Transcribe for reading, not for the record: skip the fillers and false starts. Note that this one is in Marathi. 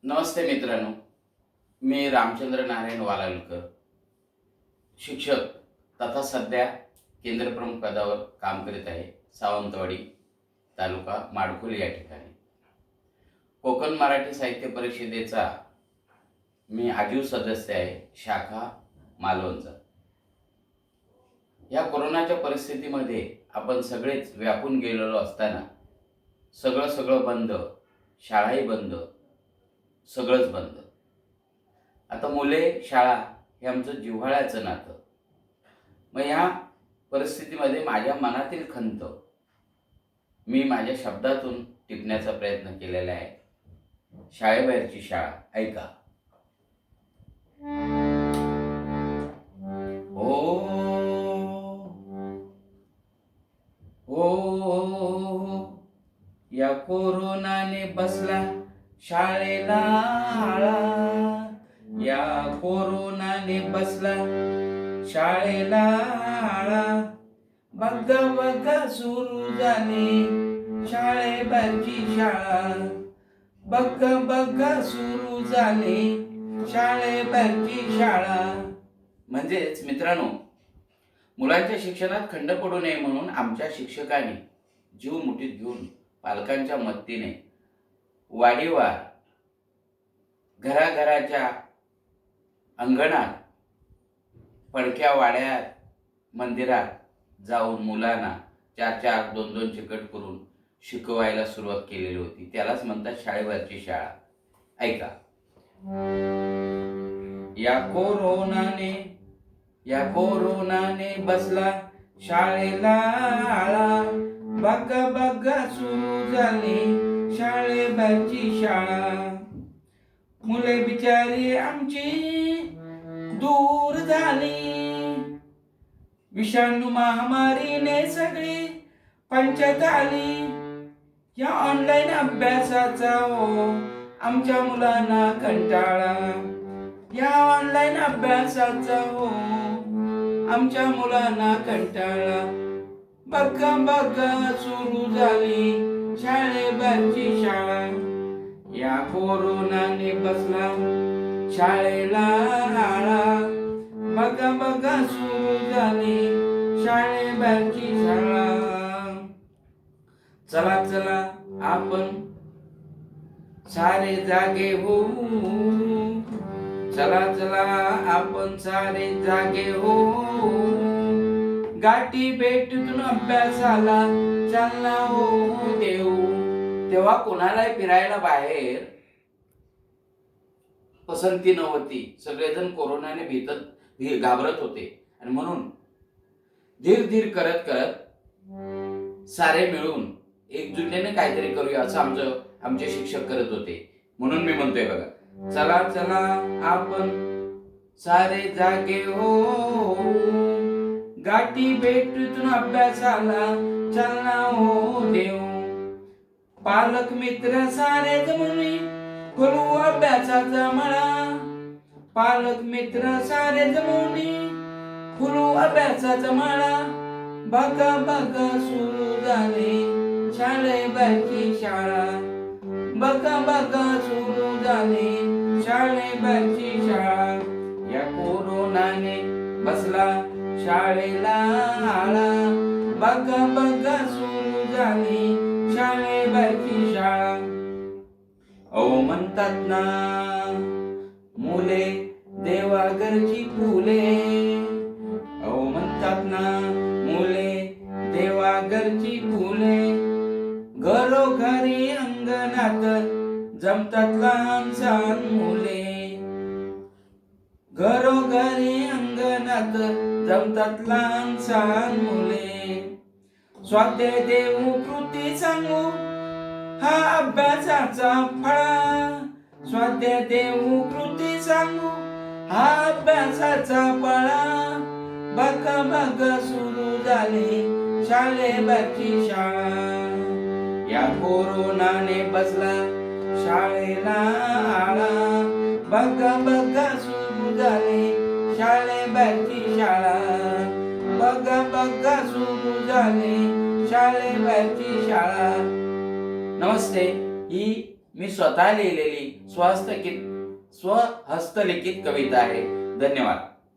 नमस्ते मित्रांनो, मी रामचंद्र नारायण वालावलकर, शिक्षक तथा सध्या केंद्रप्रमुख पदावर काम करीत आहे. सावंतवाडी तालुका माडखोल या ठिकाणी. कोकण मराठी साहित्य परिषदेचा मी आजीव सदस्य आहे, शाखा मालवणचा. या कोरोनाच्या परिस्थितीमध्ये आपण सगळेच व्यापून गेलेलो असताना सगळं बंद, शाळाही बंद, सगळंच बंद. आता मुले, शाळा हे आमचं जिव्हाळ्याचं नातं. मग या परिस्थितीमध्ये माझ्या मनातील खंत मी माझ्या शब्दातून टिपण्याचा प्रयत्न केलेला आहे. शाळेबाहेरची शाळा ऐका. ओ ओ या कोरोनाने बसला शाळेला आळा, या कोरोनाने बसला शाळेला आळा. बघा बघा सुरू झाली शाळेबाहेरची शाळा, बघा बघा सुरू झाली शाळेबाहेरची शाळा. म्हणजेच मित्रांनो, मुलांच्या शिक्षणात खंड पडू नये म्हणून आमच्या शिक्षकांनी जीव मुठीत घेऊन पालकांच्या मदतीने वाडीवार, घराघराच्या अंगणात, पडक्या वाड्यात, मंदिरात जाऊन मुलांना 4-4, 2-2 गट करून शिकवायला सुरुवात केलेली होती. त्यालाच म्हणतात शाळेबाहेरची शाळा. ऐका. या कोरोनाने बसला शाळेला आळा, बघा बघा सुरू झाली शाळेबाहेरची शाळा. मुले बिचारी आमची दूर झाली, विषाणू महामारीने सगळी पंचायत आली. या ऑनलाईन अभ्यासाचा आमच्या मुलांना कंटाळा, या ऑनलाईन अभ्यासाचा आमच्या मुलांना कंटाळा. बघा बघा सुरू झाली शाळेबाहेरची शाळा. या कोरोनाने बसला शाळेला आळा, बघा बघा सुरू झाली शाळेबाहेरची शाळा. चला चला आपण सारे जागे होऊ, चला चला आपण सारे जागे होऊ. गाठी भेटून अभ्यासाला चालना हो देऊ. तेव्हा कोणालाही फिरायला बाहेर पसंती नव्हती. सगळेजण कोरोनाने घाबरत होते आणि म्हणून धीर करत सारे मिळून एकजुटीने काहीतरी करूया असं आमचे शिक्षक करत होते. म्हणून मी म्हणतोय बघा, चला चला आपण सारे जागे हो, गाठी भेटून अभ्यासाला चालना हो देऊ. पालक मित्र सारे जमून खोलू अभ्यासाचा मळा, पालक मित्र सारे जमून खोलू अभ्यासाचा मळा. बघा बघा सुरू झाली शाळेबाहेरची शाळा, बघा बघा सुरू झाली शाळेबाहेरची शाळा. या कोरोनाने बसला शाळेला आळा, बघा बघा सुरू झाली शाळेबाहेरची शाळा. म्हणतात ना मुले देवाघरची फुले, म्हणतात ना मुले देवाघरची फुले. घरोघरी अंगणात जमतात लहान सहान मुले, घरोघरी अंगणात जमतात लहान सहान मुले. स्वाध्याय देऊ कृती सांगू हा अभ्यासाचा फळा, स्वाध्याय देऊ कृती सांगू हा अभ्यासाचा फळा. बघा बघा सुरू झाली शाळेबाहेरची शाळा. या कोरोनाने बसला शाळेला आळा, बघा बघा सुरू झाली शाळेबाहेरची शाळा, बघा बघा सुरू झाली शाळेबाहेरची शाळा. नमस्ते. ही मी स्वतः लिहिलेली स्वहस्तलिखित कविता आहे. धन्यवाद.